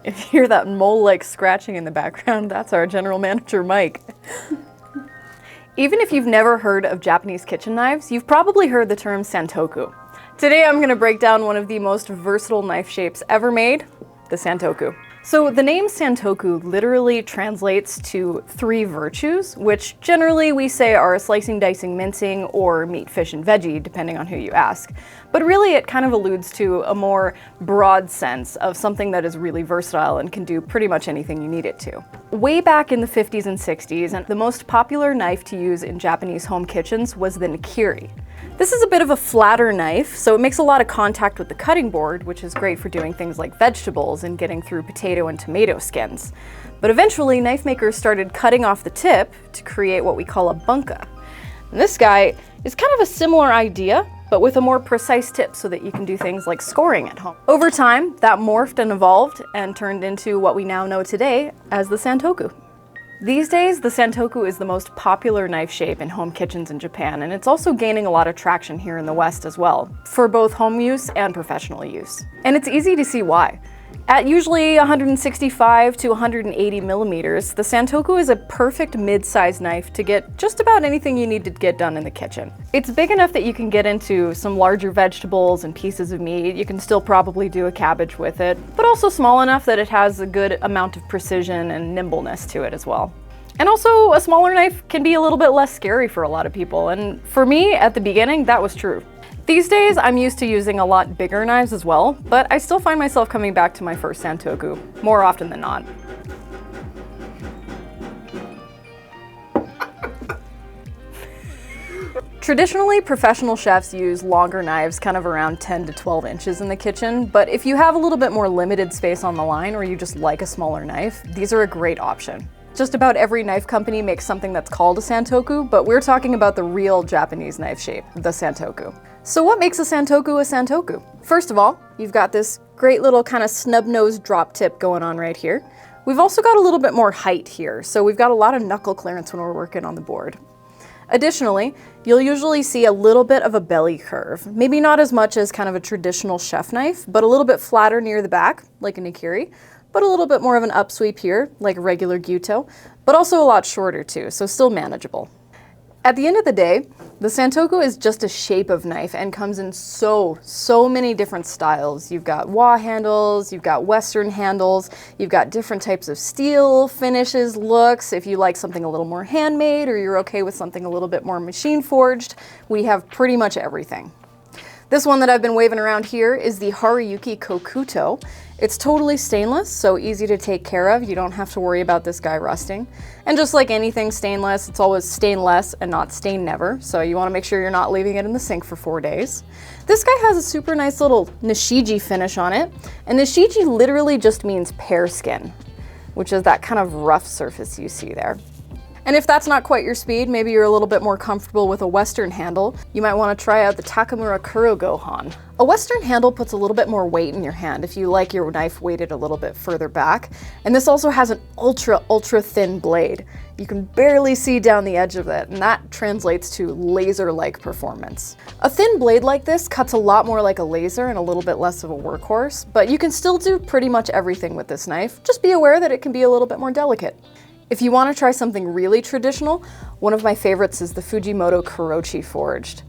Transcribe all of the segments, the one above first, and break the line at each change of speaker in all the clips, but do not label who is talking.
If you hear that mole-like scratching in the background, that's our general manager, Mike. Even if you've never heard of Japanese kitchen knives, you've probably heard the term Santoku. Today I'm going to break down one of the most versatile knife shapes ever made, the Santoku. So the name Santoku literally translates to 3 virtues, which generally we say are slicing, dicing, mincing, or meat, fish, and veggie, depending on who you ask. But really it kind of alludes to a more broad sense of something that is really versatile and can do pretty much anything you need it to. Way back in the 50s and 60s, and the most popular knife to use in Japanese home kitchens was the nikiri. This is a bit of a flatter knife, so it makes a lot of contact with the cutting board, which is great for doing things like vegetables and getting through potato and tomato skins. But eventually, knife makers started cutting off the tip to create what we call a bunka. And this guy is kind of a similar idea, but with a more precise tip so that you can do things like scoring at home. Over time, that morphed and evolved and turned into what we now know today as the Santoku. These days, the Santoku is the most popular knife shape in home kitchens in Japan, and it's also gaining a lot of traction here in the West as well, for both home use and professional use. And it's easy to see why. At usually 165 to 180 millimeters, the Santoku is a perfect mid-sized knife to get just about anything you need to get done in the kitchen. It's big enough that you can get into some larger vegetables and pieces of meat. You can still probably do a cabbage with it, but also small enough that it has a good amount of precision and nimbleness to it as well. And also, a smaller knife can be a little bit less scary for a lot of people, and for me, at the beginning, that was true. These days, I'm used to using a lot bigger knives as well, but I still find myself coming back to my first Santoku, more often than not. Traditionally, professional chefs use longer knives, kind of around 10 to 12 inches in the kitchen, but if you have a little bit more limited space on the line or you just like a smaller knife, these are a great option. Just about every knife company makes something that's called a Santoku, but we're talking about the real Japanese knife shape, the Santoku. So what makes a Santoku a Santoku? First of all, you've got this great little kind of snub-nosed drop tip going on right here. We've also got a little bit more height here, so we've got a lot of knuckle clearance when we're working on the board. Additionally, you'll usually see a little bit of a belly curve. Maybe not as much as kind of a traditional chef knife, but a little bit flatter near the back, like a nikiri, but a little bit more of an upsweep here, like a regular gyuto, but also a lot shorter too, so still manageable. At the end of the day, the Santoku is just a shape of knife and comes in so many different styles. You've got wah handles, you've got Western handles, you've got different types of steel, finishes, looks. If you like something a little more handmade or you're okay with something a little bit more machine forged, we have pretty much everything. This one that I've been waving around here is the Haruyuki Kokuto. It's totally stainless, so easy to take care of. You don't have to worry about this guy rusting. And just like anything stainless, it's always stain less and not stain never, so you want to make sure you're not leaving it in the sink for 4 days. This guy has a super nice little nishiji finish on it, and nishiji literally just means pear skin, which is that kind of rough surface you see there. And if that's not quite your speed, maybe you're a little bit more comfortable with a Western handle, you might want to try out the Takamura Kuro Gohan. A Western handle puts a little bit more weight in your hand if you like your knife weighted a little bit further back. And this also has an ultra thin blade. You can barely see down the edge of it, and that translates to laser-like performance. A thin blade like this cuts a lot more like a laser and a little bit less of a workhorse, but you can still do pretty much everything with this knife. Just be aware that it can be a little bit more delicate. If you want to try something really traditional, one of my favorites is the Fujimoto Kurochi Forged.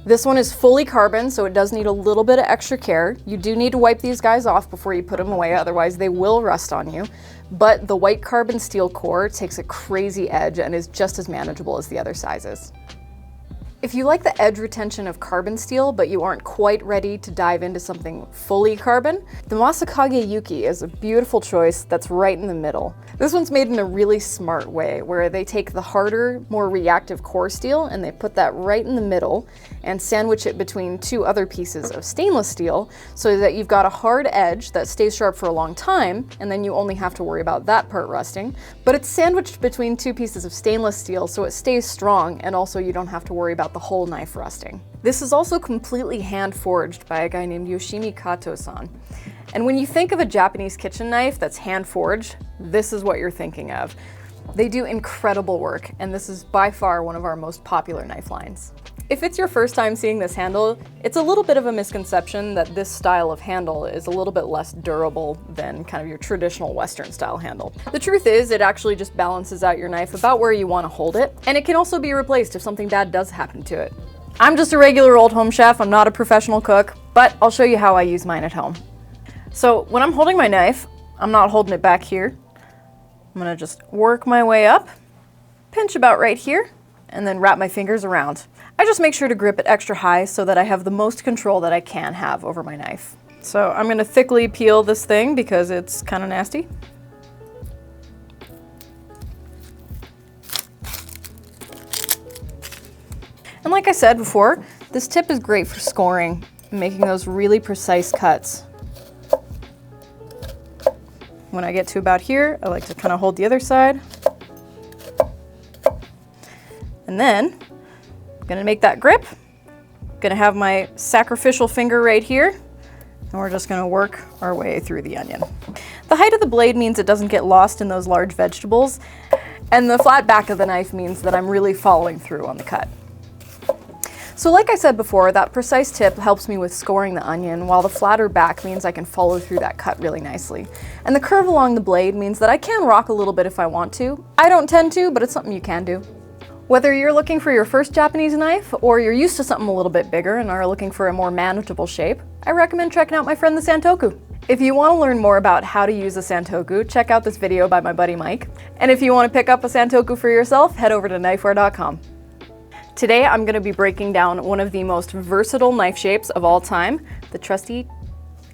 This one is fully carbon, so it does need a little bit of extra care. You do need to wipe these guys off before you put them away, otherwise they will rust on you. But the white carbon steel core takes a crazy edge and is just as manageable as the other sizes. If you like the edge retention of carbon steel, but you aren't quite ready to dive into something fully carbon, the Masakage Yuki is a beautiful choice that's right in the middle. This one's made in a really smart way, where they take the harder, more reactive core steel and they put that right in the middle and sandwich it between 2 other pieces of stainless steel so that you've got a hard edge that stays sharp for a long time, and then you only have to worry about that part rusting. But it's sandwiched between 2 pieces of stainless steel so it stays strong, and also you don't have to worry about the whole knife rusting. This is also completely hand forged by a guy named Yoshimi Katosan. And when you think of a Japanese kitchen knife that's hand forged, this is what you're thinking of. They do incredible work, and this is by far one of our most popular knife lines. If it's your first time seeing this handle, it's a little bit of a misconception that this style of handle is a little bit less durable than kind of your traditional Western style handle. The truth is, it actually just balances out your knife about where you want to hold it, and it can also be replaced if something bad does happen to it. I'm just a regular old home chef, I'm not a professional cook, but I'll show you how I use mine at home. So when I'm holding my knife, I'm not holding it back here. I'm gonna just work my way up, pinch about right here, and then wrap my fingers around. I just make sure to grip it extra high so that I have the most control that I can have over my knife. So I'm gonna thickly peel this thing because it's kind of nasty. And like I said before, this tip is great for scoring, making those really precise cuts. When I get to about here, I like to kind of hold the other side. And then I'm gonna make that grip. Gonna have my sacrificial finger right here, and we're just gonna work our way through the onion. The height of the blade means it doesn't get lost in those large vegetables, and the flat back of the knife means that I'm really following through on the cut. So like I said before, that precise tip helps me with scoring the onion, while the flatter back means I can follow through that cut really nicely. And the curve along the blade means that I can rock a little bit if I want to. I don't tend to, but it's something you can do. Whether you're looking for your first Japanese knife, or you're used to something a little bit bigger and are looking for a more manageable shape, I recommend checking out my friend the Santoku. If you want to learn more about how to use a Santoku, check out this video by my buddy Mike. And if you want to pick up a Santoku for yourself, head over to knifewear.com. Today I'm going to be breaking down one of the most versatile knife shapes of all time, the trusty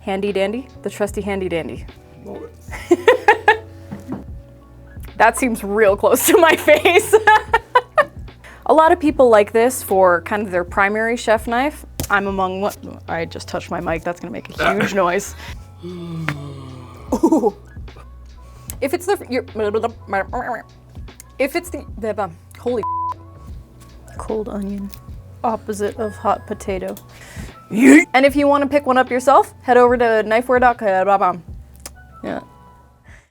handy dandy. The trusty handy dandy.
Love it.
That seems real close to my face. A lot of people like this for kind of their primary chef knife. I'm among what? I just touched my mic, that's gonna make a huge noise. Ooh. If it's the, holy cold onion, opposite of hot potato. And if you want to pick one up yourself, head over to knifewear.com. Yeah.